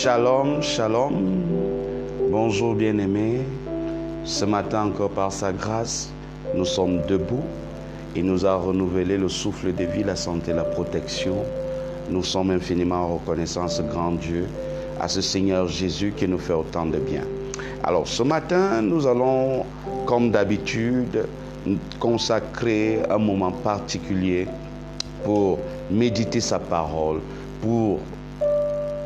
Shalom, shalom. Bonjour bien-aimés. Ce matin encore par sa grâce, nous sommes debout. Il nous a renouvelé le souffle de vie, la santé, la protection. Nous sommes infiniment reconnaissants à ce grand Dieu, à ce Seigneur Jésus qui nous fait autant de bien. Alors ce matin, nous allons, comme d'habitude, consacrer un moment particulier pour méditer sa parole, pour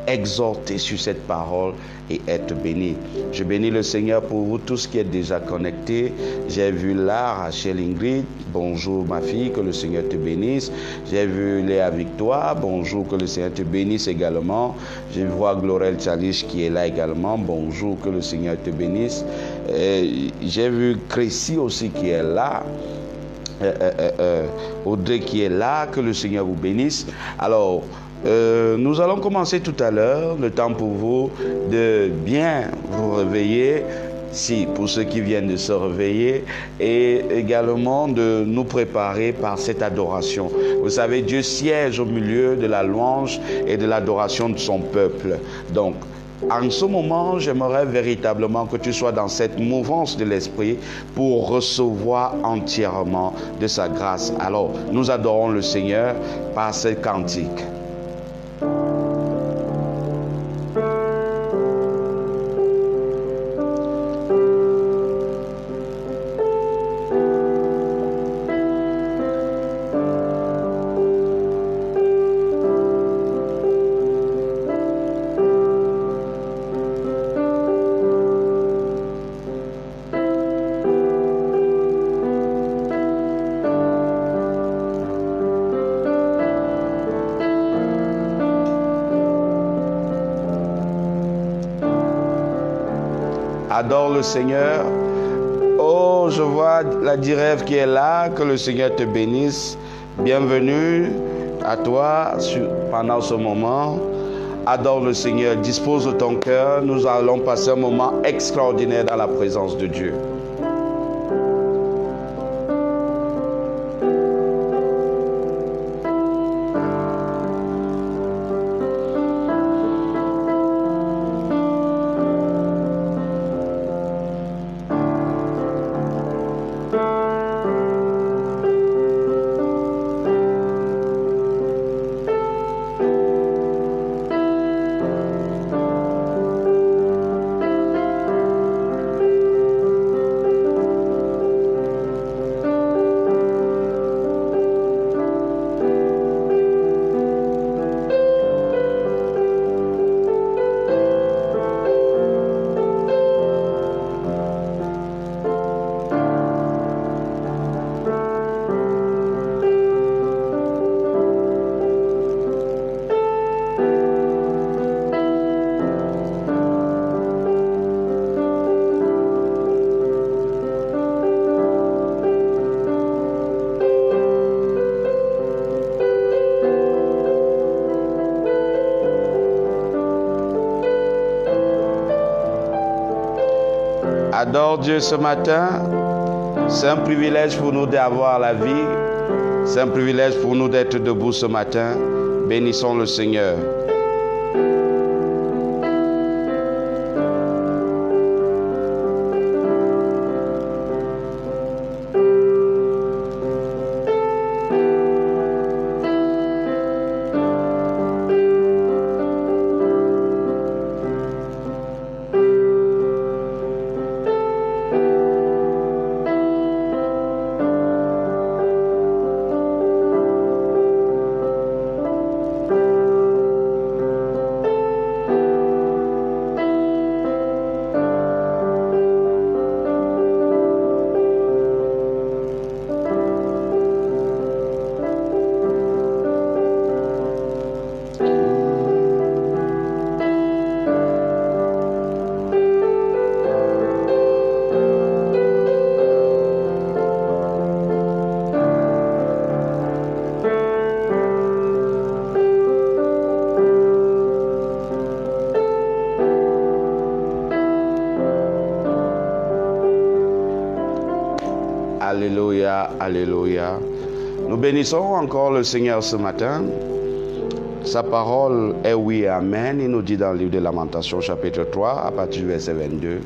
exhorter sur cette parole et être béni. Je bénis le Seigneur pour vous tous qui êtes déjà connectés. J'ai vu là Rachel Ingrid, bonjour ma fille, que le Seigneur te bénisse. J'ai vu Léa Victoire, bonjour, que le Seigneur te bénisse également. Je vois Glorel Chalish qui est là également, bonjour, que le Seigneur te bénisse. J'ai vu Crécy aussi qui est là. Audrey qui est là, que le Seigneur vous bénisse. Alors, nous allons commencer tout à l'heure, le temps pour vous de bien vous réveiller, si pour ceux qui viennent de se réveiller, et également de nous préparer par cette adoration. Vous savez, Dieu siège au milieu de la louange et de l'adoration de son peuple. Donc, en ce moment, j'aimerais véritablement que tu sois dans cette mouvance de l'esprit pour recevoir entièrement de sa grâce. Alors, nous adorons le Seigneur par ce cantique. Adore le Seigneur. Oh, je vois la Dirève qui est là, que le Seigneur te bénisse. Bienvenue à toi pendant ce moment. Adore le Seigneur, dispose de ton cœur. Nous allons passer un moment extraordinaire dans la présence de Dieu. Adore Dieu ce matin. C'est un privilège pour nous d'avoir la vie. C'est un privilège pour nous d'être debout ce matin. Bénissons le Seigneur. Alléluia, alléluia. Nous bénissons encore le Seigneur ce matin. Sa parole est oui et amen. Il nous dit dans le livre de Lamentations, chapitre 3, à partir du verset 22,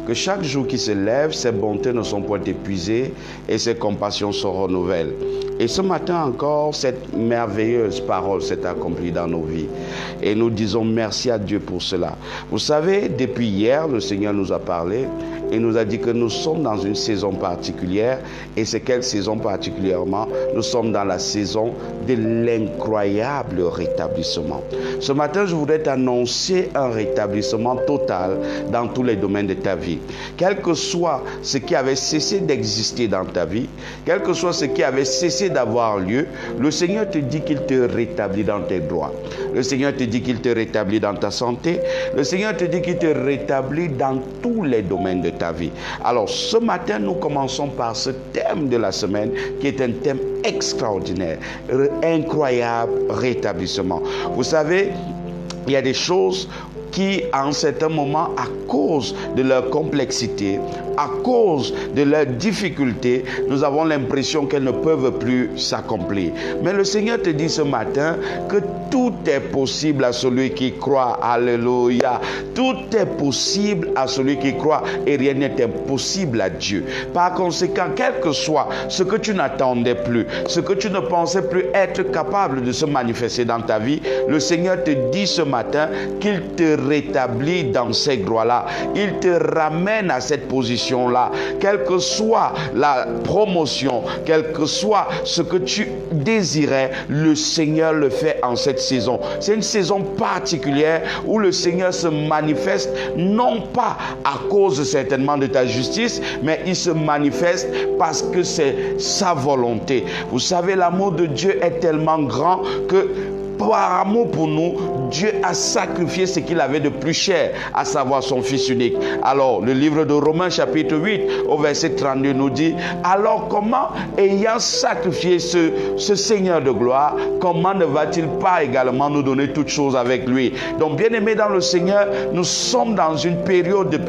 que chaque jour qui se lève, ses bontés ne sont point épuisées et ses compassions se renouvellent. Et ce matin encore, cette merveilleuse parole s'est accomplie dans nos vies. Et nous disons merci à Dieu pour cela. Vous savez, depuis hier, le Seigneur nous a parlé et nous a dit que nous sommes dans une saison particulière. Et c'est quelle saison particulièrement? Nous sommes dans la saison de l'incroyable rétablissement. Ce matin, je voudrais t'annoncer un rétablissement total dans tous les domaines de ta vie. Quel que soit ce qui avait cessé d'exister dans ta vie, quel que soit ce qui avait cessé d'avoir lieu, le Seigneur te dit qu'il te rétablit dans tes droits. Le Seigneur te dit qu'il te rétablit dans ta santé. Le Seigneur te dit qu'il te rétablit dans tous les domaines de ta vie. Alors ce matin, nous commençons par ce thème de la semaine qui est un thème extraordinaire, incroyable rétablissement. Vous savez, il y a des choses qui, à un certain moment, à cause de leur complexité, à cause de leurs difficultés, nous avons l'impression qu'elles ne peuvent plus s'accomplir. Mais le Seigneur te dit ce matin que tout est possible à celui qui croit. Alléluia. Tout est possible à celui qui croit et rien n'est impossible à Dieu. Par conséquent, quel que soit ce que tu n'attendais plus, ce que tu ne pensais plus être capable de se manifester dans ta vie, le Seigneur te dit ce matin qu'il te rétablit dans ces gloires-là. Il te ramène à cette position-là. Quelle que soit la promotion, quel que soit ce que tu désirais, le Seigneur le fait en cette saison. C'est une saison particulière où le Seigneur se manifeste non pas à cause certainement de ta justice, mais il se manifeste parce que c'est sa volonté. Vous savez, l'amour de Dieu est tellement grand que par amour pour nous, Dieu a sacrifié ce qu'il avait de plus cher, à savoir son Fils unique. Alors, le livre de Romains chapitre 8, au verset 32 nous dit, alors comment, ayant sacrifié ce Seigneur de gloire, comment ne va-t-il pas également nous donner toutes choses avec lui? Donc, bien-aimés dans le Seigneur, nous sommes dans une période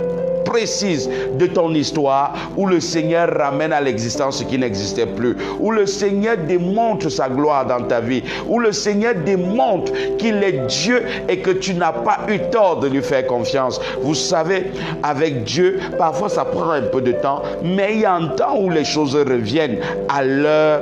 précise de ton histoire où le Seigneur ramène à l'existence ce qui n'existait plus, où le Seigneur démontre sa gloire dans ta vie, où le Seigneur démontre qu'il est Dieu et que tu n'as pas eu tort de lui faire confiance. Vous savez, avec Dieu, parfois ça prend un peu de temps, mais il y a un temps où les choses reviennent à leur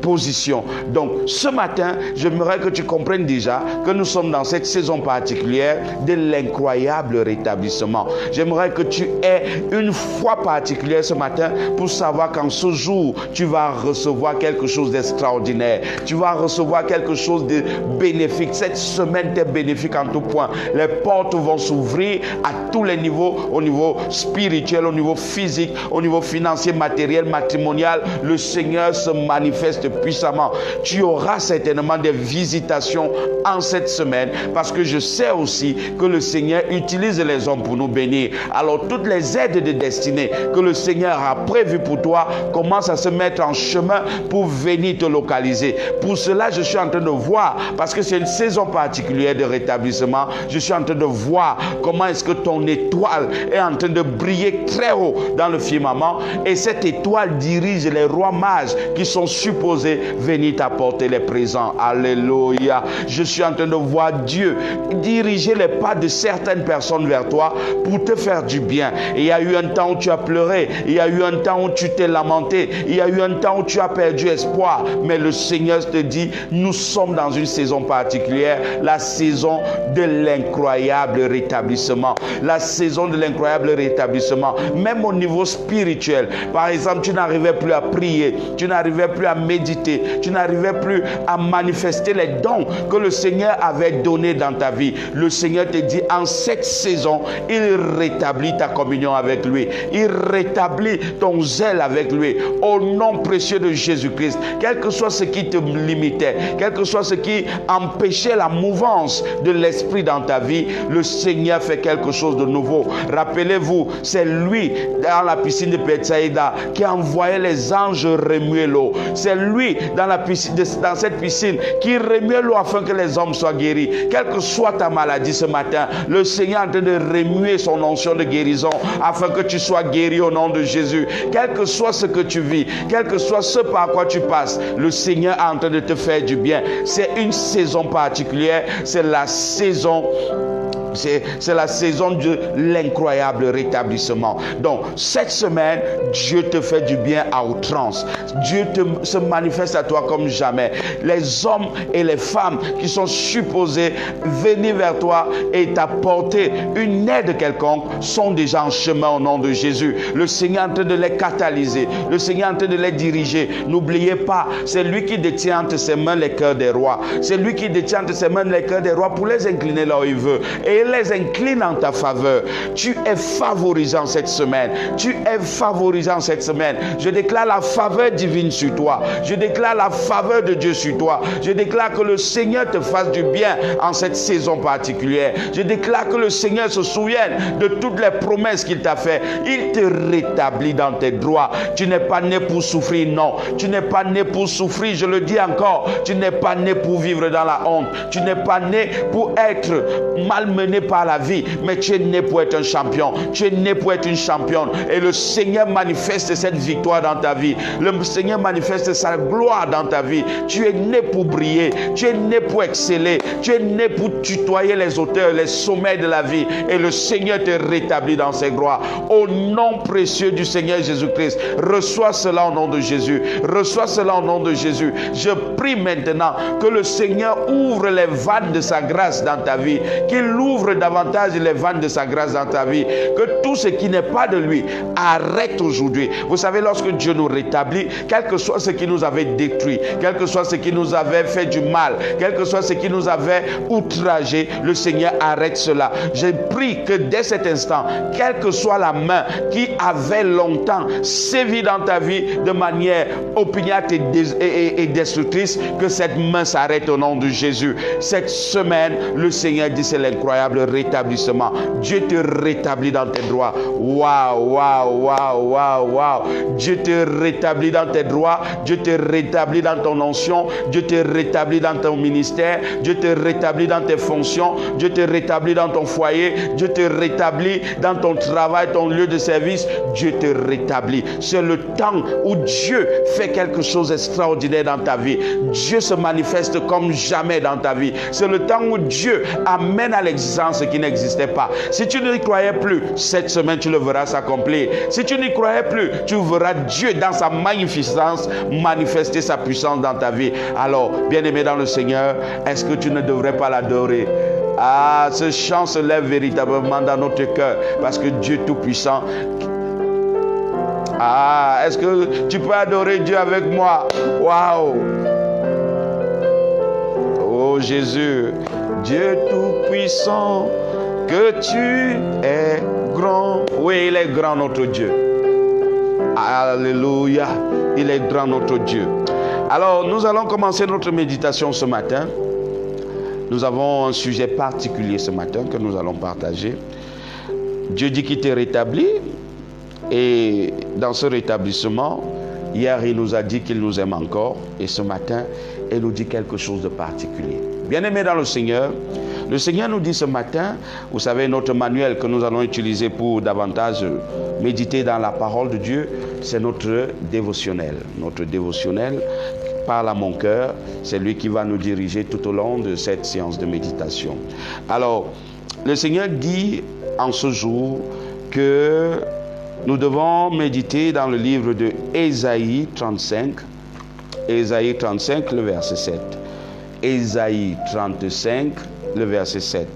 position. Donc ce matin, j'aimerais que tu comprennes déjà que nous sommes dans cette saison particulière de l'incroyable rétablissement. J'aimerais que tu aies une foi particulière ce matin pour savoir qu'en ce jour, tu vas recevoir quelque chose d'extraordinaire. Tu vas recevoir quelque chose de bénéfique. Cette semaine t'est bénéfique en tout point. Les portes vont s'ouvrir à tous les niveaux, au niveau spirituel, au niveau physique, au niveau financier, matériel, matrimonial. Le Seigneur se manifeste puissamment. Tu auras certainement des visitations en cette semaine parce que je sais aussi que le Seigneur utilise les hommes pour nous bénir. Alors toutes les aides de destinée que le Seigneur a prévues pour toi commencent à se mettre en chemin pour venir te localiser. Pour cela, je suis en train de voir, parce que c'est une saison particulière de rétablissement, je suis en train de voir comment est-ce que ton étoile est en train de briller très haut dans le firmament et cette étoile dirige les rois mages qui sont supposés venir t'apporter les présents. Alléluia. Je suis en train de voir Dieu diriger les pas de certaines personnes vers toi pour te faire du bien. Et il y a eu un temps où tu as pleuré, il y a eu un temps où tu t'es lamenté, il y a eu un temps où tu as perdu espoir, mais le Seigneur te dit, nous sommes dans une saison particulière, la saison de l'incroyable rétablissement. La saison de l'incroyable rétablissement, même au niveau spirituel. Par exemple, tu n'arrivais plus à prier, tu n'arrivais plus à méditer, tu n'arrivais plus à manifester les dons que le Seigneur avait donnés dans ta vie. Le Seigneur te dit, en cette saison, il rétablit ta communion avec lui. Il rétablit ton zèle avec lui. Au nom précieux de Jésus-Christ, quel que soit ce qui te limitait, quel que soit ce qui empêchait la mouvance de l'esprit dans ta vie, le Seigneur fait quelque chose de nouveau. Rappelez-vous, c'est lui, dans la piscine de Bethsaïda, qui envoyait les anges remuer l'eau. C'est lui lui dans cette piscine, qui remue l'eau afin que les hommes soient guéris. Quelle que soit ta maladie ce matin, le Seigneur est en train de remuer son onction de guérison afin que tu sois guéri au nom de Jésus. Quel que soit ce que tu vis, quel que soit ce par quoi tu passes, le Seigneur est en train de te faire du bien. C'est une saison particulière, c'est la saison de l'incroyable rétablissement. Donc, cette semaine, Dieu te fait du bien à outrance. Dieu se manifeste à toi comme jamais. Les hommes et les femmes qui sont supposés venir vers toi et t'apporter une aide quelconque sont déjà en chemin au nom de Jésus. Le Seigneur est en train de les catalyser. Le Seigneur est en train de les diriger. N'oubliez pas, c'est lui qui détient entre ses mains les cœurs des rois. C'est lui qui détient entre ses mains les cœurs des rois pour les incliner là où il veut. Et il les incline en ta faveur. Tu es favorisé en cette semaine. Tu es favorisé en cette semaine. Je déclare la faveur divine sur toi. Je déclare la faveur de Dieu sur toi. Je déclare que le Seigneur te fasse du bien en cette saison particulière. Je déclare que le Seigneur se souvienne de toutes les promesses qu'il t'a fait. Il te rétablit dans tes droits. Tu n'es pas né pour souffrir, non. Tu n'es pas né pour souffrir, je le dis encore. Tu n'es pas né pour vivre dans la honte. Tu n'es pas né pour être malmené par la vie, mais tu es né pour être un champion. Tu es né pour être une championne. Et le Seigneur manifeste cette victoire dans ta vie. Le Seigneur manifeste sa gloire dans ta vie. Tu es né pour briller. Tu es né pour exceller. Tu es né pour tutoyer les hauteurs, les sommets de la vie. Et le Seigneur te rétablit dans ses gloires. Au nom précieux du Seigneur Jésus-Christ, reçois cela au nom de Jésus. Reçois cela au nom de Jésus. Je prie maintenant que le Seigneur ouvre les vannes de sa grâce dans ta vie. Qu'il ouvre davantage les vannes de sa grâce dans ta vie. Que tout ce qui n'est pas de lui arrête aujourd'hui. Vous savez, lorsque Dieu nous rétablit, quel que soit ce qui nous avait détruit, quel que soit ce qui nous avait fait du mal, quel que soit ce qui nous avait outragé, le Seigneur arrête cela. Je prie que dès cet instant, quelle que soit la main qui avait longtemps sévi dans ta vie de manière opiniâtre et destructrice, que cette main s'arrête au nom de Jésus. Cette semaine, le Seigneur dit c'est l'incroyable rétablissement. Dieu te rétablit dans tes droits. Waouh, waouh, waouh, waouh, waouh. Dieu te rétablit dans tes droits. Dieu te rétablit dans ton onction. Dieu te rétablit dans ton ministère. Dieu te rétablit dans tes fonctions. Dieu te rétablit dans ton foyer. Dieu te rétablit dans ton travail, ton lieu de service. Dieu te rétablit. C'est le temps où Dieu fait quelque chose d'extraordinaire dans ta vie. Dieu se manifeste comme jamais dans ta vie. C'est le temps où Dieu amène à l'existence ce qui n'existait pas. Si tu n'y croyais plus, cette semaine tu le verras s'accomplir. Si tu n'y croyais plus, tu verras Dieu dans sa magnificence manifester sa puissance dans ta vie. Alors, bien-aimé dans le Seigneur, est-ce que tu ne devrais pas l'adorer? Ah, ce chant se lève véritablement dans notre cœur parce que Dieu Tout-Puissant. Ah, est-ce que tu peux adorer Dieu avec moi? Waouh! Oh Jésus, Dieu Tout-Puissant, que tu es grand. Oui, il est grand notre Dieu. Alléluia, il est grand notre Dieu. Alors, nous allons commencer notre méditation ce matin. Nous avons un sujet particulier ce matin que nous allons partager. Dieu dit qu'il t'est rétabli. Et dans ce rétablissement, hier il nous a dit qu'il nous aime encore. Et ce matin, il nous dit quelque chose de particulier. Bien-aimés dans le Seigneur nous dit ce matin, vous savez, notre manuel que nous allons utiliser pour davantage méditer dans la parole de Dieu, c'est notre dévotionnel. Notre dévotionnel parle à mon cœur, c'est lui qui va nous diriger tout au long de cette séance de méditation. Alors, le Seigneur dit en ce jour que nous devons méditer dans le livre de Ésaïe 35, Ésaïe 35, le verset 7. Ésaïe 35, le verset 7.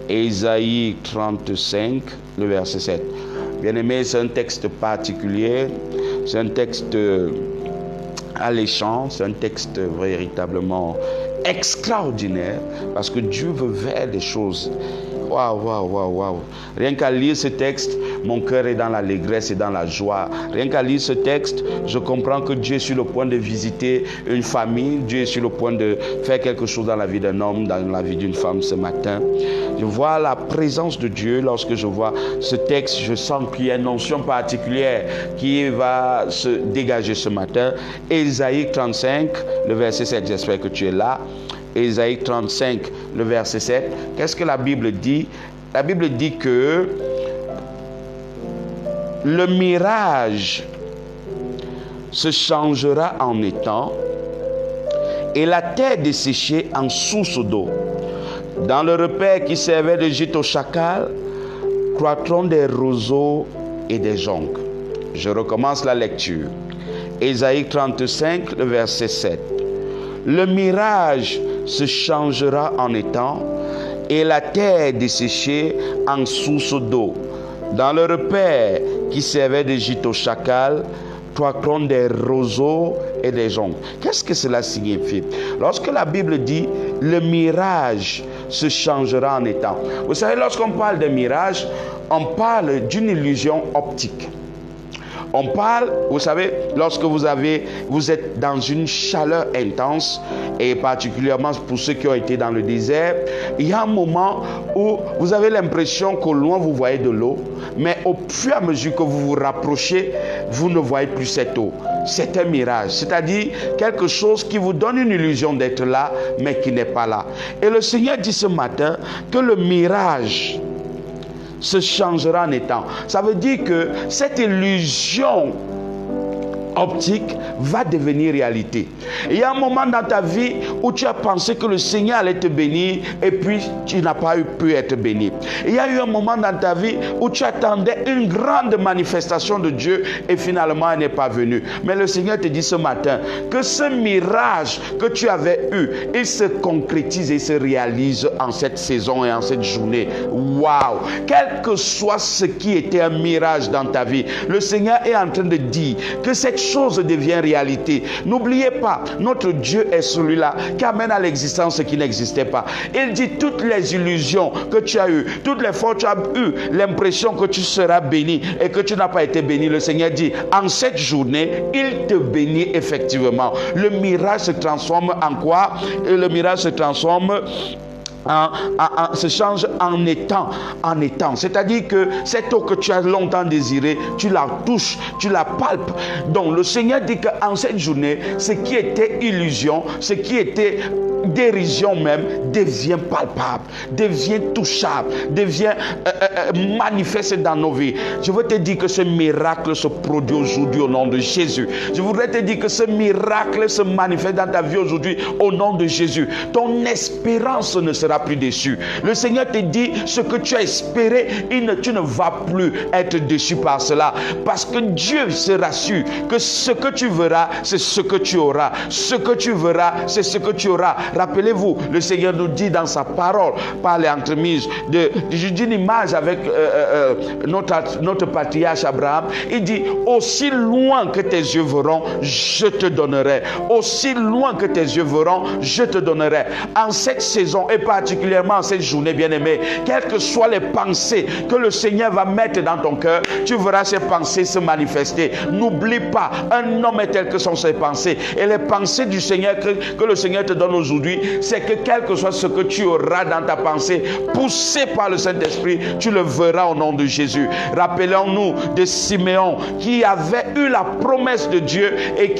Ésaïe 35, le verset 7. Bien-aimé, c'est un texte particulier, c'est un texte alléchant, c'est un texte véritablement extraordinaire, parce que Dieu veut faire des choses Waouh, waouh, waouh, waouh. Rien qu'à lire ce texte, mon cœur est dans l'allégresse et dans la joie. Rien qu'à lire ce texte, je comprends que Dieu est sur le point de visiter une famille. Dieu est sur le point de faire quelque chose dans la vie d'un homme, dans la vie d'une femme ce matin. Je vois la présence de Dieu. Lorsque je vois ce texte, je sens qu'il y a une notion particulière qui va se dégager ce matin. Ésaïe 35, le verset 7, j'espère que tu es là. Ésaïe 35, le verset 7. Qu'est-ce que la Bible dit? La Bible dit que le mirage se changera en étang et la terre desséchée en source d'eau. Dans le repaire qui servait de gîte aux chacals, croîtront des roseaux et des joncs. Je recommence la lecture. Ésaïe 35, le verset 7. Le mirage se changera en étang et la terre desséchée en source d'eau. Dans le repaire qui servait de gîte aux chacals, croîtront des roseaux et des joncs. Qu'est-ce que cela signifie? Lorsque la Bible dit le mirage se changera en étang. Vous savez, lorsqu'on parle de mirage, on parle d'une illusion optique. On parle, vous savez, lorsque vous êtes dans une chaleur intense, et particulièrement pour ceux qui ont été dans le désert, il y a un moment où vous avez l'impression qu'au loin vous voyez de l'eau, mais au fur et à mesure que vous vous rapprochez, vous ne voyez plus cette eau. C'est un mirage, c'est-à-dire quelque chose qui vous donne une illusion d'être là, mais qui n'est pas là. Et le Seigneur dit ce matin que le mirage se changera en étang. Ça veut dire que cette illusion optique va devenir réalité. Il y a un moment dans ta vie où tu as pensé que le Seigneur allait te bénir et puis tu n'as pas pu être béni. Il y a eu un moment dans ta vie où tu attendais une grande manifestation de Dieu et finalement elle n'est pas venue. Mais le Seigneur te dit ce matin que ce mirage que tu avais eu, il se concrétise et se réalise en cette saison et en cette journée. Waouh! Quel que soit ce qui était un mirage dans ta vie, le Seigneur est en train de dire que cette chose devient réalité. N'oubliez pas, notre Dieu est celui-là qui amène à l'existence ce qui n'existait pas. Il dit toutes les illusions que tu as eues, toutes les fois tu as eu l'impression que tu seras béni et que tu n'as pas été béni. Le Seigneur dit, en cette journée, il te bénit effectivement. Le mirage se transforme en quoi? Le mirage se transforme se change en étang. C'est-à-dire que cette eau que tu as longtemps désirée, tu la touches, tu la palpes. Donc le Seigneur dit qu'en cette journée, ce qui était illusion, ce qui était dérision même, devient palpable, devient touchable, devient manifeste dans nos vies. Je veux te dire que ce miracle se produit aujourd'hui au nom de Jésus. Je voudrais te dire que ce miracle se manifeste dans ta vie aujourd'hui au nom de Jésus. Ton espérance ne sera plus déçue. Le Seigneur te dit ce que tu as espéré, tu ne vas plus être déçu par cela, parce que Dieu se rassure que ce que tu verras, c'est ce que tu auras. Ce que tu verras, c'est ce que tu auras. Rappelez-vous, le Seigneur nous dit dans sa parole, par l'entremise d'une image avec notre patriarche Abraham, il dit, aussi loin que tes yeux verront, je te donnerai. Aussi loin que tes yeux verront, je te donnerai. En cette saison et particulièrement en cette journée, bien-aimée, quelles que soient les pensées que le Seigneur va mettre dans ton cœur, tu verras ces pensées se manifester. N'oublie pas, un homme est tel que sont ses pensées. Et les pensées du Seigneur que le Seigneur te donne aujourd'hui, c'est que quel que soit ce que tu auras dans ta pensée, poussé par le Saint-Esprit, tu le verras au nom de Jésus. Rappelons-nous de Siméon qui avait eu la promesse de Dieu et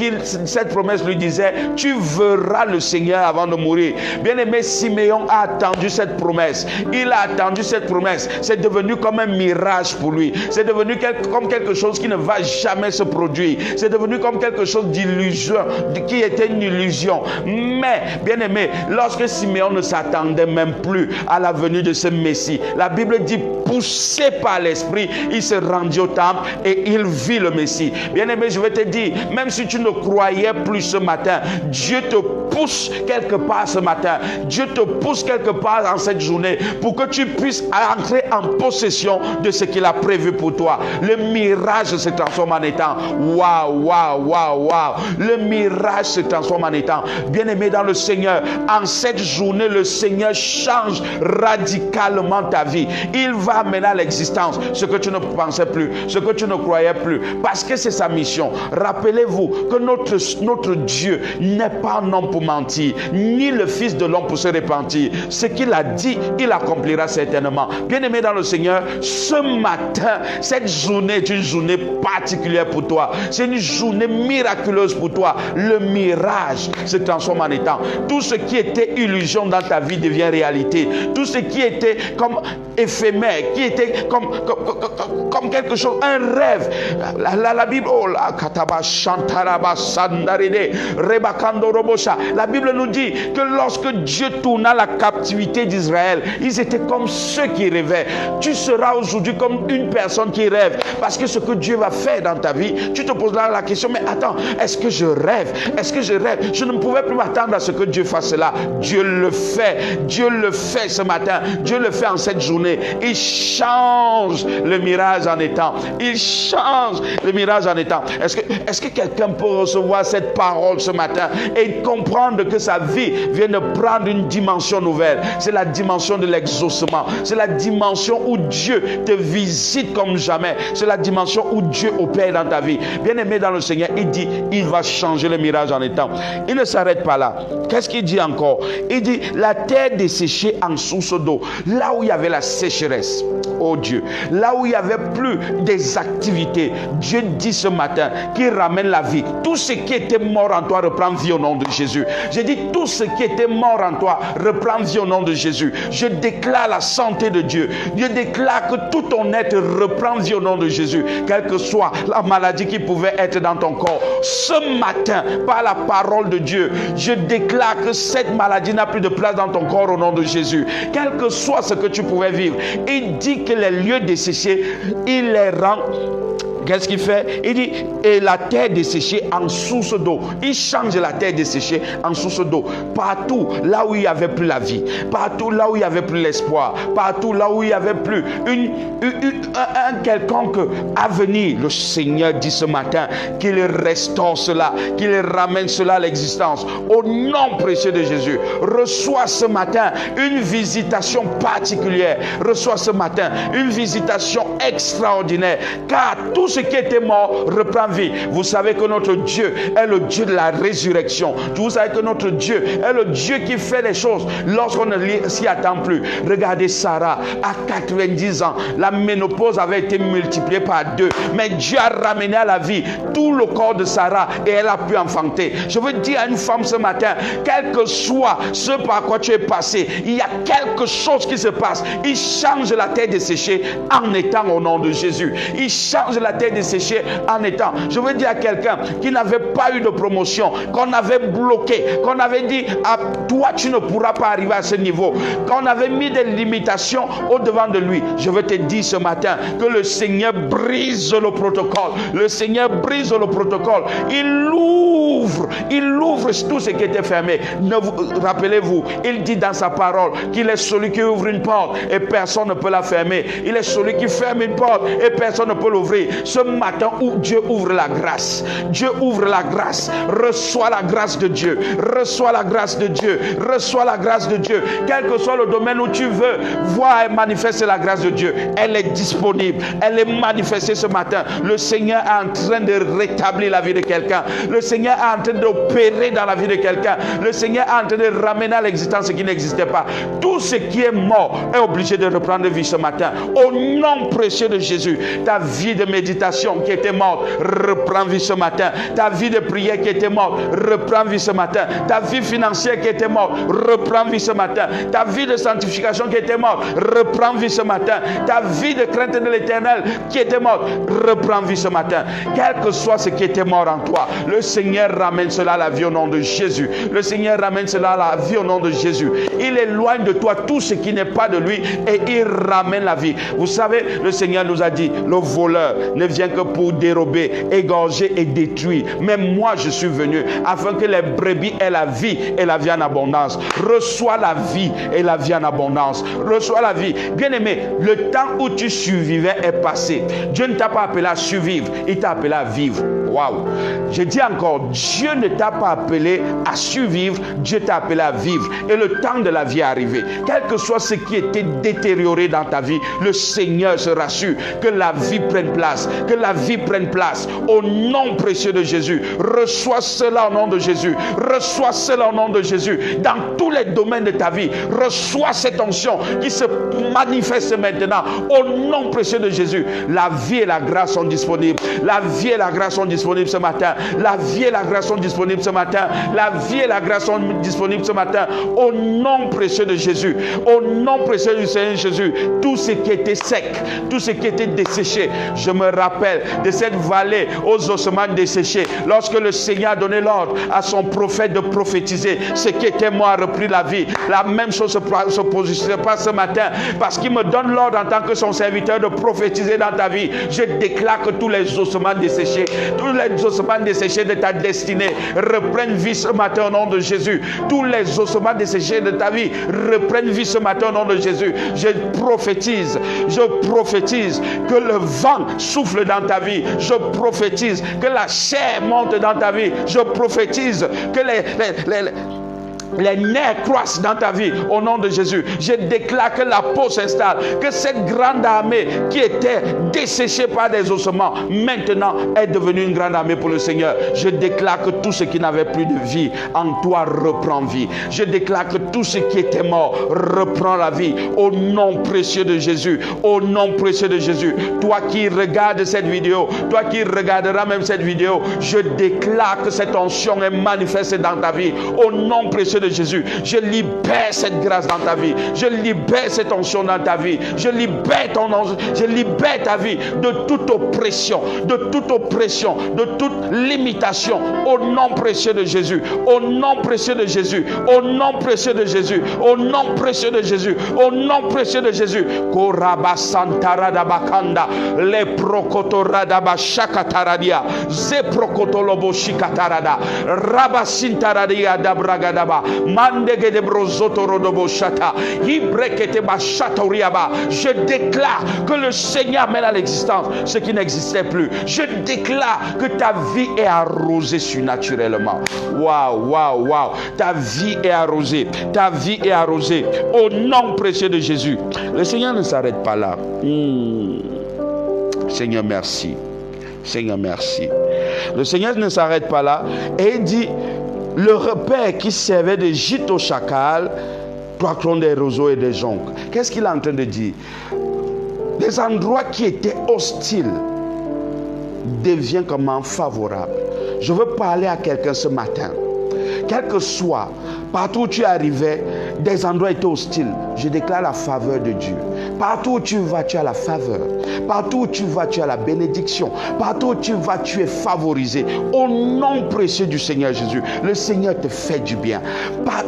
cette promesse lui disait, tu verras le Seigneur avant de mourir. Bien-aimé, Siméon a attendu cette promesse. Il a attendu cette promesse. C'est devenu comme un mirage pour lui. C'est devenu comme quelque chose qui ne va jamais se produire. C'est devenu comme quelque chose d'illusion, qui était une illusion. Mais, bien-aimé, lorsque Siméon ne s'attendait même plus à la venue de ce Messie, la Bible dit, poussé par l'Esprit, il se rendit au temple et il vit le Messie. Bien-aimé, je vais te dire, même si tu ne croyais plus ce matin, Dieu te pousse quelque part ce matin. Dieu te pousse quelque part en cette journée pour que tu puisses entrer en possession de ce qu'il a prévu pour toi. Le mirage se transforme en étang. Waouh, waouh, waouh, waouh. Le mirage se transforme en étang. Bien-aimé dans le Seigneur, en cette journée, le Seigneur change radicalement ta vie. Il va amener à l'existence ce que tu ne pensais plus, ce que tu ne croyais plus, parce que c'est sa mission. Rappelez-vous que notre Dieu n'est pas un homme pour mentir, ni le Fils de l'homme pour se repentir. Ce qu'il a dit, il accomplira certainement. Bien-aimé dans le Seigneur, ce matin, cette journée est une journée particulière pour toi. C'est une journée miraculeuse pour toi. Le mirage se transforme en étang. Tout ce qui était illusion dans ta vie devient réalité. Tout ce qui était comme éphémère, qui était comme quelque chose, un rêve. La Bible, oh la kataba shantaraba sandaride rebakando robosha. La Bible nous dit que lorsque Dieu tourna la captivité d'Israël, ils étaient comme ceux qui rêvaient. Tu seras aujourd'hui comme une personne qui rêve, parce que ce que Dieu va faire dans ta vie, tu te poseras la question, mais attends, est-ce que je rêve? Est-ce que je rêve? Je ne pouvais plus m'attendre à ce que Dieu fasse cela. Dieu le fait. Dieu le fait ce matin. Dieu le fait en cette journée. Il change le mirage en étang. Il change le mirage en étang. Est-ce que quelqu'un peut recevoir cette parole ce matin et comprendre que sa vie vient de prendre une dimension nouvelle? C'est la dimension de l'exaucement. C'est la dimension où Dieu te visite comme jamais. C'est la dimension où Dieu opère dans ta vie. Bien-aimé dans le Seigneur, il dit, il va changer le mirage en étang. Il ne s'arrête pas là. Qu'est-ce qu'il dit encore? Il dit, la terre desséchée en source d'eau. Là où il y avait la sécheresse, oh Dieu, là où il n'y avait plus des activités, Dieu dit ce matin qu'il ramène la vie. Tout ce qui était mort en toi reprend vie au nom de Jésus. J'ai dit, tout ce qui était mort en toi reprend vie au nom de Jésus. Je déclare la santé de Dieu. Je déclare que tout ton être reprend vie au nom de Jésus. Quelle que soit la maladie qui pouvait être dans ton corps, ce matin, par la parole de Dieu, je déclare que cette maladie n'a plus de place dans ton corps au nom de Jésus. Quel que soit ce que tu pouvais vivre, il dit que les lieux desséchés, il les rend. Qu'est-ce qu'il fait? Il dit, et la terre desséchée en source d'eau. Il change la terre desséchée en source d'eau. Partout là où il n'y avait plus la vie, partout là où il n'y avait plus l'espoir, partout là où il n'y avait plus un quelconque avenir, le Seigneur dit ce matin qu'il restaure cela, qu'il ramène cela à l'existence. Au nom précieux de Jésus, reçois ce matin une visitation particulière. Reçois ce matin une visitation extraordinaire, car tout ce qui était mort reprend vie. Vous savez que notre Dieu est le Dieu de la résurrection. Vous savez que notre Dieu est le Dieu qui fait les choses lorsqu'on ne s'y attend plus. Regardez Sarah, à 90 ans, la ménopause avait été multipliée par 2, mais Dieu a ramené à la vie tout le corps de Sarah et elle a pu enfanter. Je veux dire à une femme ce matin, quel que soit ce par quoi tu es passé, il y a quelque chose qui se passe. Il change la terre desséchée en étang au nom de Jésus. Il change la terre desséchée en étang. Je veux dire à quelqu'un qui n'avait pas eu de promotion, qu'on avait bloqué, qu'on avait dit à toi tu ne pourras pas arriver à ce niveau, qu'on avait mis des limitations au devant de lui. Je veux te dire ce matin que le Seigneur brise le protocole. Le Seigneur brise le protocole. Il ouvre tout ce qui était fermé. Rappelez-vous, il dit dans sa parole qu'il est celui qui ouvre une porte et personne ne peut la fermer. Il est celui qui ferme une porte et personne ne peut l'ouvrir. Ce matin où Dieu ouvre la grâce, Dieu ouvre la grâce. Reçois la grâce de Dieu. Reçois la grâce de Dieu. Reçois la grâce de Dieu. Quel que soit le domaine où tu veux voir et manifester la grâce de Dieu, elle est disponible. Elle est manifestée ce matin. Le Seigneur est en train de rétablir la vie de quelqu'un. Le Seigneur est en train d'opérer dans la vie de quelqu'un. Le Seigneur est en train de ramener à l'existence ce qui n'existait pas. Tout ce qui est mort est obligé de reprendre vie ce matin. Au nom précieux de Jésus, ta vie de méditation qui était morte reprend vie ce matin. Ta vie de prière qui était morte reprend vie ce matin. Ta vie financière qui était morte reprend vie ce matin. Ta vie de sanctification qui était morte reprend vie ce matin. Ta vie de crainte de l'Éternel qui était morte reprend vie ce matin. Quel que soit ce qui était mort en toi, le Seigneur ramène cela à la vie au nom de Jésus. Le Seigneur ramène cela à la vie au nom de Jésus. Il éloigne de toi tout ce qui n'est pas de lui et il ramène la vie. Vous savez, le Seigneur nous a dit, le voleur ne vient que pour dérober, égorger et détruire. Mais moi je suis venu afin que les brebis aient la vie et la vie en abondance. Reçois la vie et la vie en abondance. Reçois la vie. Bien-aimé, le temps où tu survivais est passé. Dieu ne t'a pas appelé à survivre, il t'a appelé à vivre. Waouh! Je dis encore, Dieu ne t'a pas appelé à survivre, Dieu t'a appelé à vivre. Et le temps de la vie est arrivé. Quel que soit ce qui était détérioré dans ta vie, le Seigneur se rassure que la vie prenne place, que la vie prenne place. Au nom précieux de Jésus, reçois cela au nom de Jésus. Reçois cela au nom de Jésus. Dans tous les domaines de ta vie, reçois cette onction qui se manifeste maintenant. Au nom précieux de Jésus, la vie et la grâce sont disponibles. La vie et la grâce sont disponibles ce matin. La vie et la grâce sont disponibles ce matin. La vie et la grâce sont disponibles ce matin. Au nom précieux de Jésus. Au nom précieux du Seigneur Jésus. Tout ce qui était sec, tout ce qui était desséché. Je me rappelle de cette vallée aux ossements desséchés. Lorsque le Seigneur a donné l'ordre à son prophète de prophétiser, ce qui était mort a repris la vie. La même chose se passe ce matin. Parce qu'il me donne l'ordre en tant que son serviteur de prophétiser dans ta vie. Je déclare que tous les ossements desséchés, tous les ossements desséchés de ta destinée reprennent vie ce matin au nom de Jésus. Tous les ossements desséchés de ta vie reprennent vie ce matin au nom de Jésus. Je prophétise que le vent souffle dans ta vie. Je prophétise que la chair monte dans ta vie. Je prophétise que les nerfs croissent dans ta vie au nom de Jésus. Je déclare que la peau s'installe, que cette grande armée qui était desséchée par des ossements maintenant est devenue une grande armée pour le Seigneur. Je déclare que tout ce qui n'avait plus de vie en toi reprend vie. Je déclare que tout ce qui était mort reprend la vie au nom précieux de Jésus. Au nom précieux de Jésus. Toi qui regardes cette vidéo, toi qui regarderas même cette vidéo, je déclare que cette onction est manifestée dans ta vie au nom précieux de Jésus. Je libère cette grâce dans ta vie. Je libère cette onction dans ta vie. Je libère ta vie de toute oppression, de toute limitation au nom précieux de Jésus. Au nom précieux de Jésus. Au nom précieux de Jésus. Au nom précieux de Jésus. Au nom précieux de Jésus. Koraba santara bakanda le prokotorada bashakataradia ze prokotolobo shikatarada rabasintaradia dabragadaba mandege de brozoto rodobo shata ibrekete bashatoriaba. Je déclare que le Seigneur mène à l'existence ce qui n'existait plus. Je déclare que ta vie est arrosée surnaturellement. Waouh. Ta vie est arrosée. Ta vie est arrosée au nom précieux de Jésus. Le Seigneur ne s'arrête pas là. Seigneur, merci. Seigneur, merci. Le Seigneur ne s'arrête pas là et il dit: le repère qui servait de gîte au chacal, toi clone des roseaux et des joncs. Qu'est-ce qu'il est en train de dire? Des endroits qui étaient hostiles deviennent comment favorables. Je veux parler à quelqu'un ce matin. Quel que soit, partout où tu arrivais, des endroits étaient hostiles. Je déclare la faveur de Dieu. Partout où tu vas, tu as la faveur. Partout où tu vas, tu as la bénédiction. Partout où tu vas, tu es favorisé. Au nom précieux du Seigneur Jésus, le Seigneur te fait du bien.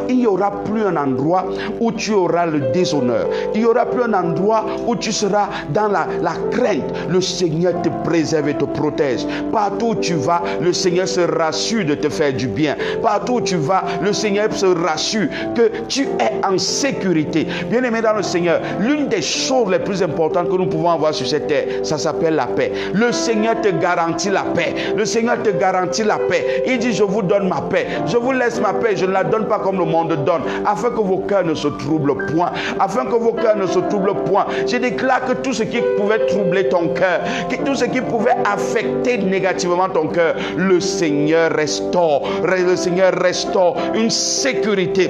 Il n'y aura plus un endroit où tu auras le déshonneur. Il n'y aura plus un endroit où tu seras dans la crainte. Le Seigneur te préserve et te protège. Partout où tu vas, le Seigneur se rassure de te faire du bien. Partout où tu vas, le Seigneur se rassure que tu es en sécurité. Bien-aimé dans le Seigneur, l'une des choses les plus importantes que nous pouvons avoir sur cette terre, ça s'appelle la paix. Le Seigneur te garantit la paix. Le Seigneur te garantit la paix. Il dit: je vous donne ma paix. Je vous laisse ma paix. Je ne la donne pas comme le monde donne, afin que vos cœurs ne se troublent point. Afin que vos cœurs ne se troublent point. Je déclare que tout ce qui pouvait troubler ton cœur, tout ce qui pouvait affecter négativement ton cœur, le Seigneur restaure. Le Seigneur restaure une sécurité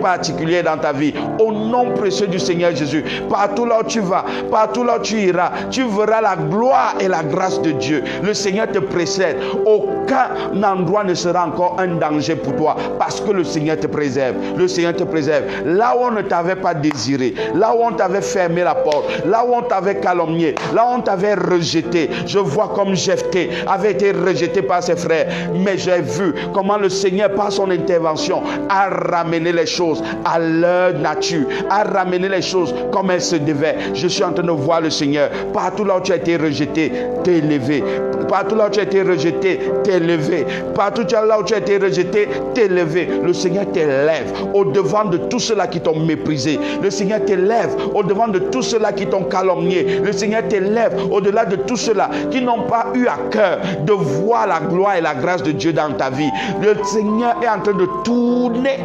particulière dans ta vie. Au nom précieux du Seigneur Jésus, partout là où tu vas, partout là où tu iras, tu verras la gloire et la grâce de Dieu. Le Seigneur te précède. Aucun endroit ne sera encore un danger pour toi, parce que le Seigneur te préserve. Le Seigneur te préserve. Là où on ne t'avait pas désiré, là où on t'avait fermé la porte, là où on t'avait calomnié, là où on t'avait rejeté, je vois comme Jephthé avait été rejeté par ses frères, mais j'ai vu comment le Seigneur, par son intervention, a ramené les choses à leur nature, a ramené les choses comme elles se devaient. Je suis en train de voir le Seigneur. Partout là où tu as été rejeté, t'es élevé. Partout là où tu as été rejeté, t'es élevé. Partout là où tu as été rejeté, t'es élevé. Le Seigneur t'élève au-devant de tous ceux-là qui t'ont méprisé. Le Seigneur t'élève au-devant de tous ceux-là qui t'ont calomnié. Le Seigneur t'élève au-delà de tous ceux-là qui n'ont pas eu à cœur de voir la gloire et la grâce de Dieu dans ta vie. Le Seigneur est en train de tourner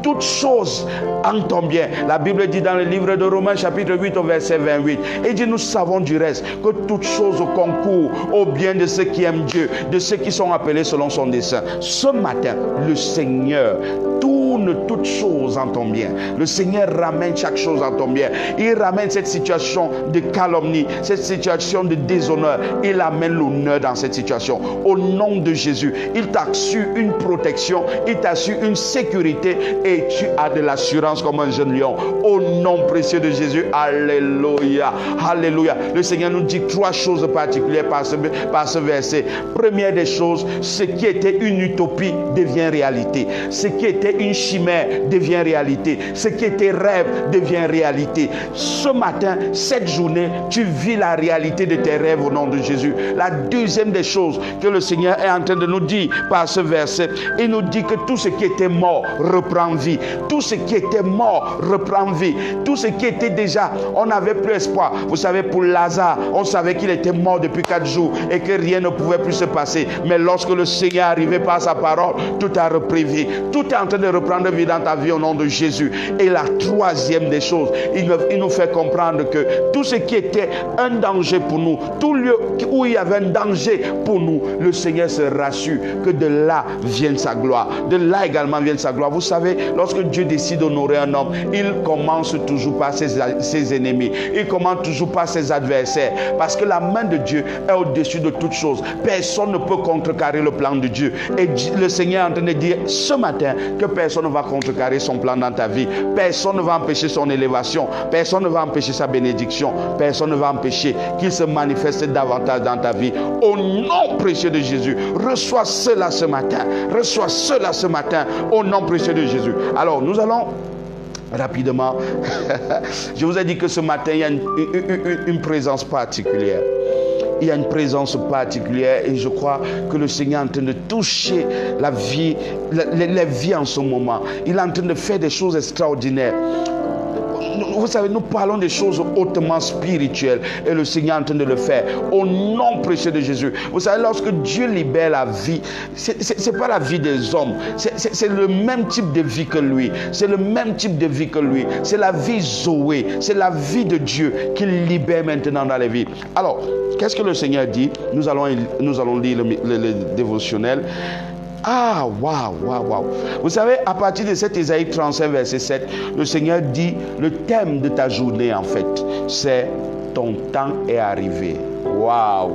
toutes choses en ton bien. La Bible dit dans le livre de Romains chapitre 8 au verset 28, et dit, nous savons du reste que toutes choses concourent au bien de ceux qui aiment Dieu, de ceux qui sont appelés selon son dessein. Ce matin, le Seigneur tourne toutes choses en ton bien. Le Seigneur ramène chaque chose en ton bien. Il ramène cette situation de calomnie, cette situation de déshonneur. Il amène l'honneur dans cette situation. Au nom de Jésus, il t'a su une protection, il t'a su une sécurité et tu as de l'assurance comme un jeune lion. Au nom précieux de Jésus, alléluia, alléluia. Le Seigneur nous dit 3 choses particulières par ce verset. Première des choses, ce qui était une utopie devient réalité. Ce qui était une chimère devient réalité. Ce qui était rêve devient réalité. Ce matin, cette journée, tu vis la réalité de tes rêves au nom de Jésus. La deuxième des choses que le Seigneur est en train de nous dire par ce verset, il nous dit que tout ce qui était mort reprend vie. Tout ce qui était mort reprend vie. Tout ce qui était déjà, on n'avait plus espoir. Vous savez, pour Lazare, on savait qu'il était mort depuis 4 jours et que rien ne pouvait plus se passer. Mais lorsque le Seigneur est arrivé par sa parole, tout a repris vie. Tout est en train de reprendre vie dans ta vie au nom de Jésus. Et la troisième des choses, il nous fait comprendre que tout ce qui était un danger pour nous, tout lieu où il y avait un danger pour nous, le Seigneur se rassure que de là vienne sa gloire. De là également vienne sa gloire. Vous savez, lorsque Dieu décide d'honorer un homme, il commence toujours par ses ennemis. Il commence toujours par ses adversaires. Parce que la main de Dieu est au-dessus de toutes choses. Personne ne peut contrecarrer le plan de Dieu. Et le Seigneur est en train de dire ce matin que personne ne va contrecarrer son plan dans ta vie. Personne ne va empêcher son élévation. Personne ne va empêcher sa bénédiction. Personne ne va empêcher qu'il se manifeste davantage dans ta vie. Au nom précieux de Jésus, reçois cela ce matin. Reçois cela ce matin au nom précieux de Jésus. Alors, nous allons rapidement. Je vous ai dit que ce matin, il y a une présence particulière. Il y a une présence particulière et je crois que le Seigneur est en train de toucher la vie, les vies en ce moment. Il est en train de faire des choses extraordinaires. Vous savez, nous parlons des choses hautement spirituelles et le Seigneur est en train de le faire au nom précieux de Jésus. Vous savez, lorsque Dieu libère la vie, c'est pas la vie des hommes, c'est le même type de vie que lui. C'est le même type de vie que lui. C'est la vie Zoé, c'est la vie de Dieu qu'il libère maintenant dans les vies. Alors, qu'est-ce que le Seigneur dit? Nous allons lire le dévotionnel. Ah, waouh. Vous savez, à partir de cet Ésaïe 35, verset 7, le Seigneur dit, le thème de ta journée, en fait, c'est ton temps est arrivé. Waouh!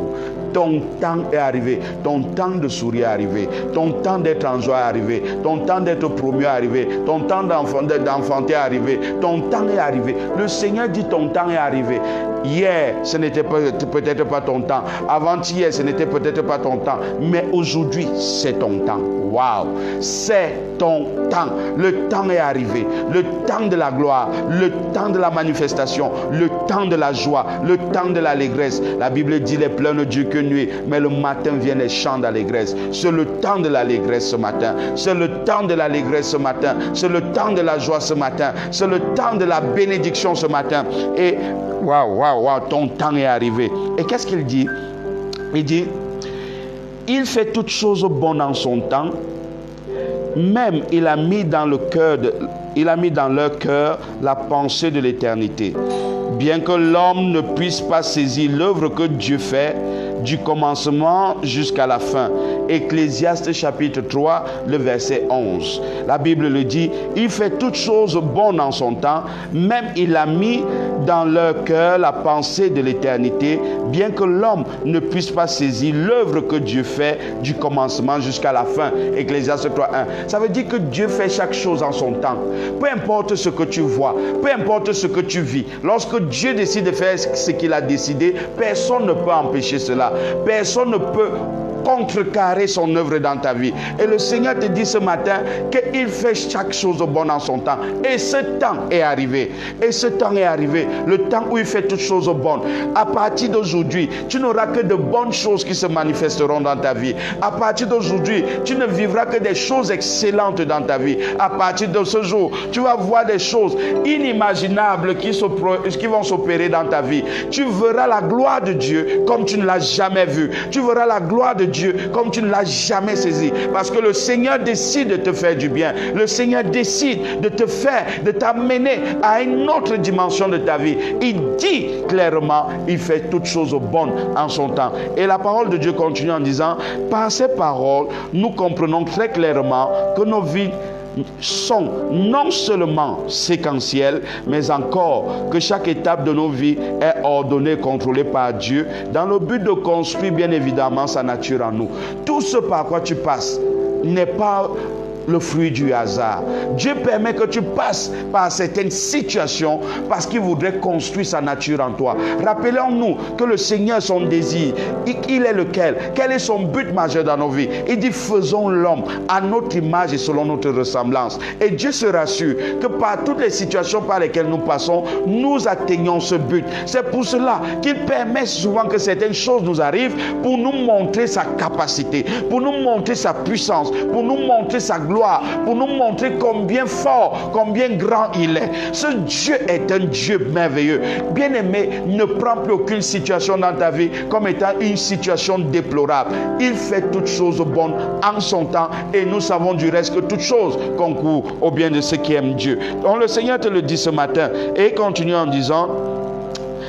Ton temps est arrivé. Ton temps de sourire est arrivé. Ton temps d'être en joie est arrivé. Ton temps d'être promu est arrivé. Ton temps d'enfanter est arrivé. Ton temps est arrivé. Le Seigneur dit ton temps est arrivé. Hier, ce n'était peut-être pas ton temps. Avant-hier, ce n'était peut-être pas ton temps. Mais aujourd'hui, c'est ton temps. Waouh! C'est ton temps. Le temps est arrivé. Le temps de la gloire. Le temps de la manifestation. Le temps de la joie. Le temps de l'allégresse. La Bible dit les pleurs ne durent que nuit, mais le matin viennent les chants d'allégresse. C'est le temps de l'allégresse ce matin. C'est le temps de l'allégresse ce matin. C'est le temps de la joie ce matin. C'est le temps de la bénédiction ce matin. Et waouh, ton temps est arrivé. Et qu'est-ce qu'il dit? Il dit, il fait toutes choses bonnes en son temps. Même il a mis dans leur cœur la pensée de l'éternité. Bien que l'homme ne puisse pas saisir l'œuvre que Dieu fait du commencement jusqu'à la fin. Ecclésiaste chapitre 3, le verset 11. La Bible le dit, il fait toutes choses bonnes en son temps, même il a mis dans leur cœur la pensée de l'éternité, bien que l'homme ne puisse pas saisir l'œuvre que Dieu fait du commencement jusqu'à la fin. Ecclésiaste 3, 1. Ça veut dire que Dieu fait chaque chose en son temps. Peu importe ce que tu vois, peu importe ce que tu vis, lorsque Dieu décide de faire ce qu'il a décidé, personne ne peut empêcher cela. Personne ne peut contrecarrer son œuvre dans ta vie. Et le Seigneur te dit ce matin qu'il fait chaque chose bonne en son temps. Et ce temps est arrivé. Et ce temps est arrivé. Le temps où il fait toutes choses bonnes. À partir d'aujourd'hui, tu n'auras que de bonnes choses qui se manifesteront dans ta vie. À partir d'aujourd'hui, tu ne vivras que des choses excellentes dans ta vie. À partir de ce jour, tu vas voir des choses inimaginables qui vont s'opérer dans ta vie. Tu verras la gloire de Dieu comme tu ne l'as jamais vu. Tu verras la gloire de Dieu comme tu ne l'as jamais saisi. Parce que le Seigneur décide de te faire du bien. Le Seigneur décide de te faire, de t'amener à une autre dimension de ta vie. Il dit clairement, il fait toutes choses bonnes en son temps. Et la parole de Dieu continue en disant, par ces paroles, nous comprenons très clairement que nos vies sont non seulement séquentielles, mais encore que chaque étape de nos vies est ordonnée, contrôlée par Dieu, dans le but de construire bien évidemment sa nature en nous. Tout ce par quoi tu passes n'est pas le fruit du hasard. Dieu permet que tu passes par certaines situations parce qu'il voudrait construire sa nature en toi. Rappelons-nous que le Seigneur, son désir, il est lequel? Quel est son but majeur dans nos vies? Il dit, faisons l'homme à notre image et selon notre ressemblance. Et Dieu se rassure que par toutes les situations par lesquelles nous passons, nous atteignons ce but. C'est pour cela qu'il permet souvent que certaines choses nous arrivent pour nous montrer sa capacité, pour nous montrer sa puissance, pour nous montrer sa gloire, pour nous montrer combien fort, combien grand il est. Ce Dieu est un Dieu merveilleux. Bien-aimé, ne prends plus aucune situation dans ta vie comme étant une situation déplorable. Il fait toutes choses bonnes en son temps et nous savons du reste que toutes choses concourent au bien de ceux qui aiment Dieu. Donc le Seigneur te le dit ce matin et il continue en disant,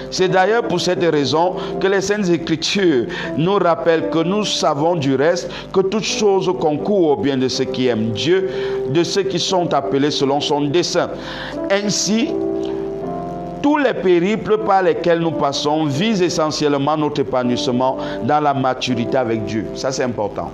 c'est d'ailleurs pour cette raison que les Saintes Écritures nous rappellent que nous savons du reste que toutes choses concourent au bien de ceux qui aiment Dieu, de ceux qui sont appelés selon son dessein. Ainsi, tous les périples par lesquels nous passons visent essentiellement notre épanouissement dans la maturité avec Dieu. Ça, c'est important.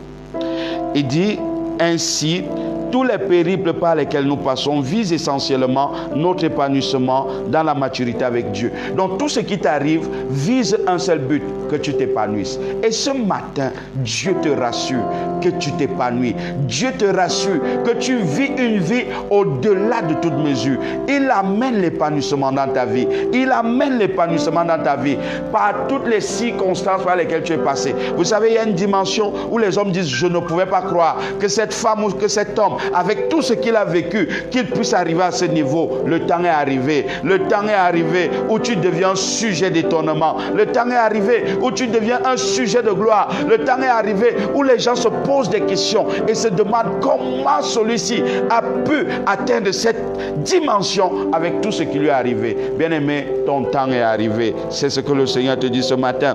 Il dit ainsi, tous les périples par lesquels nous passons visent essentiellement notre épanouissement dans la maturité avec Dieu. Donc tout ce qui t'arrive vise un seul but, que tu t'épanouisses. Et ce matin, Dieu te rassure que tu t'épanouis. Dieu te rassure que tu vis une vie au-delà de toute mesure. Il amène l'épanouissement dans ta vie. Il amène l'épanouissement dans ta vie par toutes les circonstances par lesquelles tu es passé. Vous savez, il y a une dimension où les hommes disent, je ne pouvais pas croire que cette femme ou que cet homme, avec tout ce qu'il a vécu, qu'il puisse arriver à ce niveau. Le temps est arrivé. Le temps est arrivé où tu deviens un sujet d'étonnement. Le temps est arrivé où tu deviens un sujet de gloire. Le temps est arrivé où les gens se posent des questions et se demandent comment celui-ci a pu atteindre cette dimension avec tout ce qui lui est arrivé. Bien-aimé, ton temps est arrivé. C'est ce que le Seigneur te dit ce matin.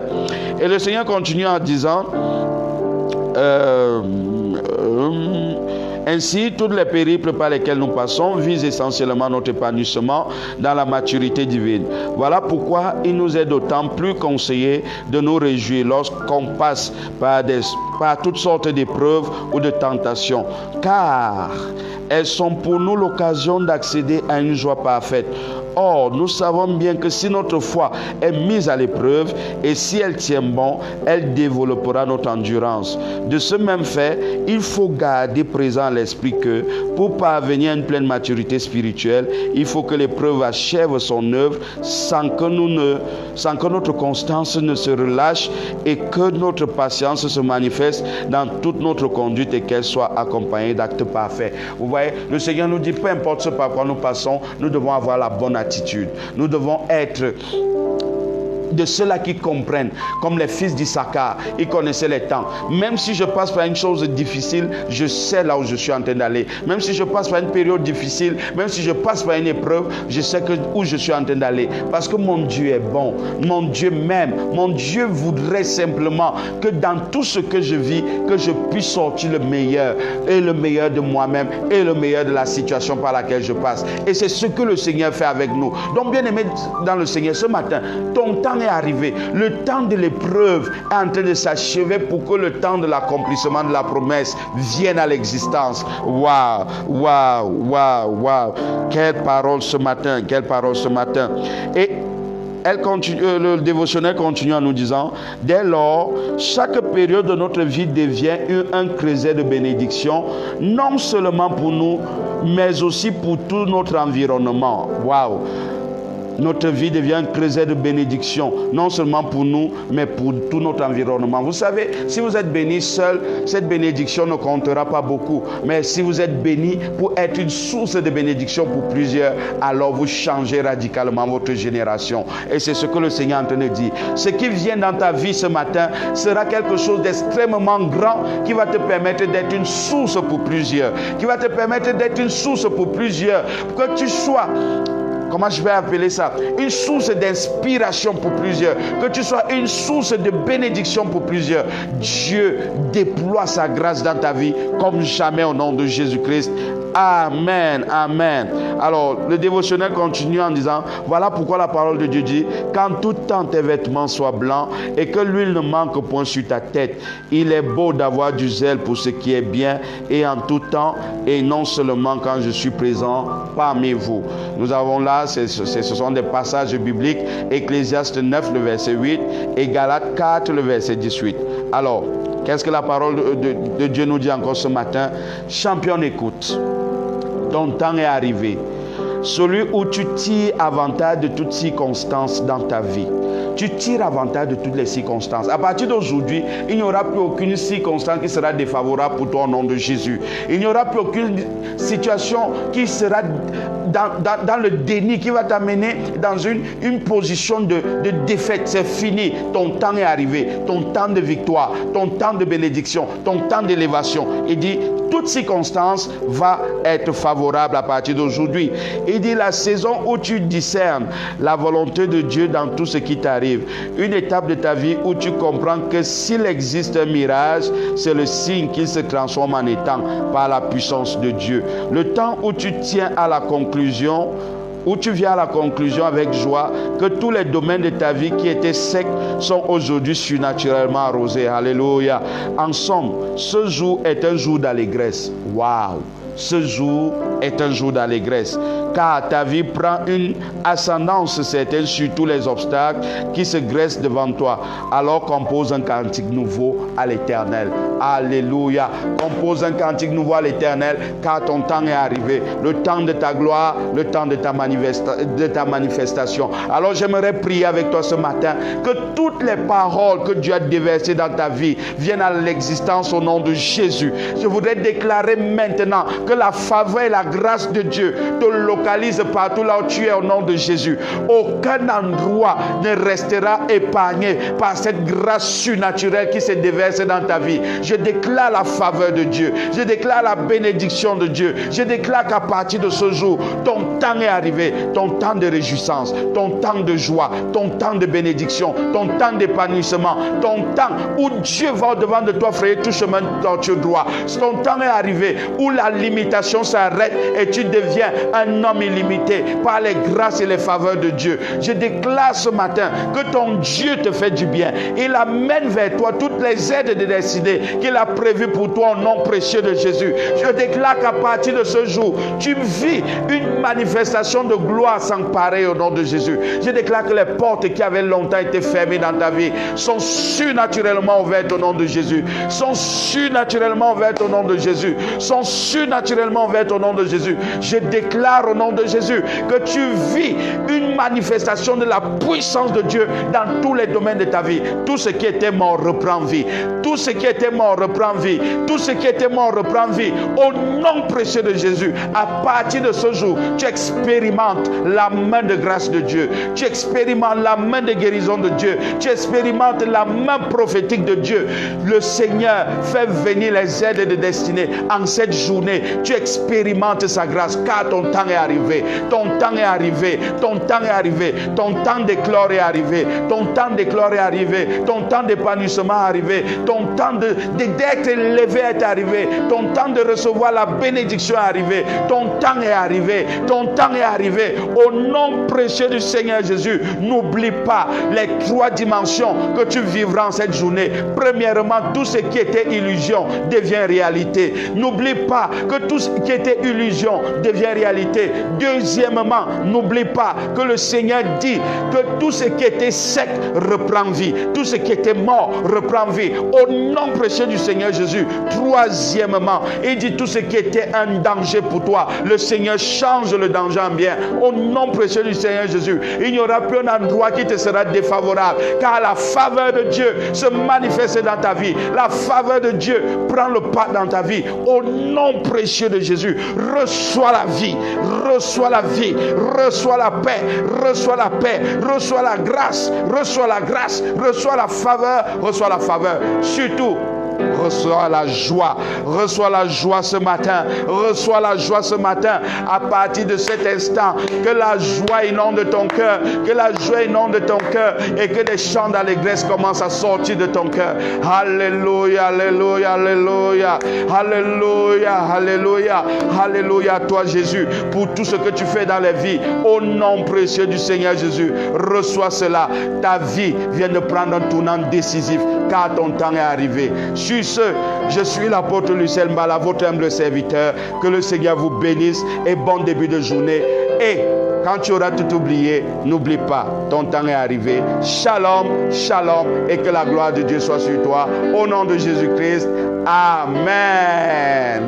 Et le Seigneur continue en disant... Ainsi, toutes les périples par lesquels nous passons visent essentiellement notre épanouissement dans la maturité divine. Voilà pourquoi il nous est d'autant plus conseillé de nous réjouir lorsqu'on passe par toutes sortes d'épreuves ou de tentations, car elles sont pour nous l'occasion d'accéder à une joie parfaite. Or, nous savons bien que si notre foi est mise à l'épreuve et si elle tient bon, elle développera notre endurance. De ce même fait, il faut garder présent à l'esprit que pour parvenir à une pleine maturité spirituelle, il faut que l'épreuve achève son œuvre sans que notre constance ne se relâche et que notre patience se manifeste dans toute notre conduite et qu'elle soit accompagnée d'actes parfaits. Vous voyez, le Seigneur nous dit, peu importe ce par quoi nous passons, nous devons avoir la bonne attitude. Nous devons être de ceux-là qui comprennent, comme les fils d'Issachar, ils connaissaient les temps. Même si je passe par une chose difficile, je sais là où je suis en train d'aller. Même si je passe par une période difficile, même si je passe par une épreuve, je sais où je suis en train d'aller. Parce que mon Dieu est bon, mon Dieu m'aime, mon Dieu voudrait simplement que dans tout ce que je vis, que je puisse sortir le meilleur, et le meilleur de moi-même, et le meilleur de la situation par laquelle je passe. Et c'est ce que le Seigneur fait avec nous. Donc bien aimé dans le Seigneur, ce matin, ton temps est arrivé. Le temps de l'épreuve est en train de s'achever pour que le temps de l'accomplissement de la promesse vienne à l'existence. Waouh, waouh, waouh, waouh. Quelle parole ce matin, quelle parole ce matin. Et le dévotionnel continue en nous disant, dès lors, chaque période de notre vie devient un creuset de bénédiction, non seulement pour nous, mais aussi pour tout notre environnement. Waouh! Notre vie devient un creuset de bénédiction, non seulement pour nous, mais pour tout notre environnement. Vous savez, si vous êtes béni seul, cette bénédiction ne comptera pas beaucoup. Mais si vous êtes béni pour être une source de bénédiction pour plusieurs, alors vous changez radicalement votre génération. Et c'est ce que le Seigneur est en train de dire. Ce qui vient dans ta vie ce matin sera quelque chose d'extrêmement grand qui va te permettre d'être une source pour plusieurs, qui va te permettre d'être une source pour plusieurs, pour que tu sois... Comment je vais appeler ça? Une source d'inspiration pour plusieurs. Que tu sois une source de bénédiction pour plusieurs. Dieu déploie sa grâce dans ta vie comme jamais au nom de Jésus-Christ. Amen, amen. Alors, le dévotionnel continue en disant, voilà pourquoi la parole de Dieu dit, qu'en tout temps tes vêtements soient blancs et que l'huile ne manque point sur ta tête. Il est beau d'avoir du zèle pour ce qui est bien et en tout temps et non seulement quand je suis présent parmi vous. Nous avons là, ce sont des passages bibliques, Ecclésiaste 9, le verset 8 et Galates 4, le verset 18. Alors, qu'est-ce que la parole de Dieu nous dit encore ce matin? Champion, écoute. Ton temps est arrivé. Celui où tu tires avantage de toutes circonstances dans ta vie. Tu tires avantage de toutes les circonstances. À partir d'aujourd'hui, il n'y aura plus aucune circonstance qui sera défavorable pour toi au nom de Jésus. Il n'y aura plus aucune situation qui sera dans le déni, qui va t'amener dans une position de défaite. C'est fini. Ton temps est arrivé. Ton temps de victoire, ton temps de bénédiction, ton temps d'élévation. Il dit, toute circonstance va être favorable à partir d'aujourd'hui. Il dit, la saison où tu discernes la volonté de Dieu dans tout ce qui t'arrive. Une étape de ta vie où tu comprends que s'il existe un mirage, c'est le signe qu'il se transforme en étang par la puissance de Dieu. Le temps où tu tiens à la conclusion, où tu viens à la conclusion avec joie que tous les domaines de ta vie qui étaient secs sont aujourd'hui surnaturellement arrosés. Alléluia. En somme, ce jour est un jour d'allégresse. Waouh! Ce jour est un jour d'allégresse, car ta vie prend une ascendance certaine sur tous les obstacles qui se dressent devant toi. Alors compose un cantique nouveau à l'Éternel. Alléluia. Compose un cantique nouveau à l'Éternel, car ton temps est arrivé. Le temps de ta gloire, le temps de ta manifestation. Alors j'aimerais prier avec toi ce matin que toutes les paroles que Dieu a déversées dans ta vie viennent à l'existence au nom de Jésus. Je voudrais déclarer maintenant que la faveur et la grâce de Dieu te localisent partout là où tu es au nom de Jésus. Aucun endroit ne restera épargné par cette grâce surnaturelle qui se déverse dans ta vie. Je déclare la faveur de Dieu. Je déclare la bénédiction de Dieu. Je déclare qu'à partir de ce jour, ton temps est arrivé. Ton temps de réjouissance, ton temps de joie, ton temps de bénédiction, ton temps d'épanouissement, ton temps où Dieu va au-devant de toi frayer tout chemin dont tu dois. Ton temps est arrivé où la limitation s'arrête et tu deviens un homme illimité par les grâces et les faveurs de Dieu. Je déclare ce matin que ton Dieu te fait du bien. Il amène vers toi toutes les aides de destinée qu'il a prévues pour toi au nom précieux de Jésus. Je déclare qu'à partir de ce jour, tu vis une manifestation de gloire sans pareil au nom de Jésus. Je déclare que les portes qui avaient longtemps été fermées dans ta vie sont surnaturellement ouvertes au nom de Jésus. Sont surnaturellement ouvertes au nom de Jésus. Sont surnaturellement ouvertes au nom de Jésus. Je déclare au nom de Jésus que tu vis une manifestation de la puissance de Dieu dans tous les domaines de ta vie. Tout ce qui était mort reprend vie. Tout ce qui était mort reprend vie. Tout ce qui était mort reprend vie. Au nom précieux de Jésus, à partir de ce jour, tu expérimentes la main de grâce de Dieu. Tu expérimentes la main de guérison de Dieu. Tu expérimentes la main prophétique de Dieu. Le Seigneur fait venir les aides de destinée en cette journée. Tu expérimentes sa grâce car ton temps est arrivé. Ton temps est arrivé. Ton temps est arrivé. Ton temps d'éclore est arrivé. Ton temps d'éclore est arrivé. Ton temps d'épanouissement est arrivé. Ton temps d'être élevé est arrivé. Ton temps de recevoir la bénédiction est arrivé. Ton temps est arrivé. Ton ton temps est arrivé. Au nom précieux du Seigneur Jésus, n'oublie pas les 3 dimensions que tu vivras en cette journée. Premièrement, tout ce qui était illusion devient réalité. N'oublie pas que tout ce qui était illusion devient réalité. Deuxièmement, n'oublie pas que le Seigneur dit que tout ce qui était sec reprend vie. Tout ce qui était mort reprend vie. Au nom précieux du Seigneur Jésus. Troisièmement, il dit tout ce qui était un danger pour toi, le Seigneur change le danger en bien. Au nom précieux du Seigneur Jésus, il n'y aura plus un endroit qui te sera défavorable, car la faveur de Dieu se manifeste dans ta vie. La faveur de Dieu prend le pas dans ta vie. Au nom précieux de Jésus, reçois la vie, reçois la vie, reçois la paix, reçois la paix, reçois la grâce, reçois la grâce, reçois la faveur, reçois la faveur. Surtout, reçois la joie ce matin, reçois la joie ce matin. À partir de cet instant, que la joie inonde ton cœur, que la joie inonde ton cœur et que des chants d'allégresse commencent à sortir de ton cœur. Alléluia, alléluia, alléluia, alléluia, alléluia, alléluia à toi Jésus pour tout ce que tu fais dans les vies. Au nom précieux du Seigneur Jésus, reçois cela. Ta vie vient de prendre un tournant décisif car ton temps est arrivé. Sur ce, je suis l'apôtre Lucien Mbala, votre humble serviteur. Que le Seigneur vous bénisse et bon début de journée. Et quand tu auras tout oublié, n'oublie pas, ton temps est arrivé. Shalom, shalom, et que la gloire de Dieu soit sur toi. Au nom de Jésus-Christ, Amen.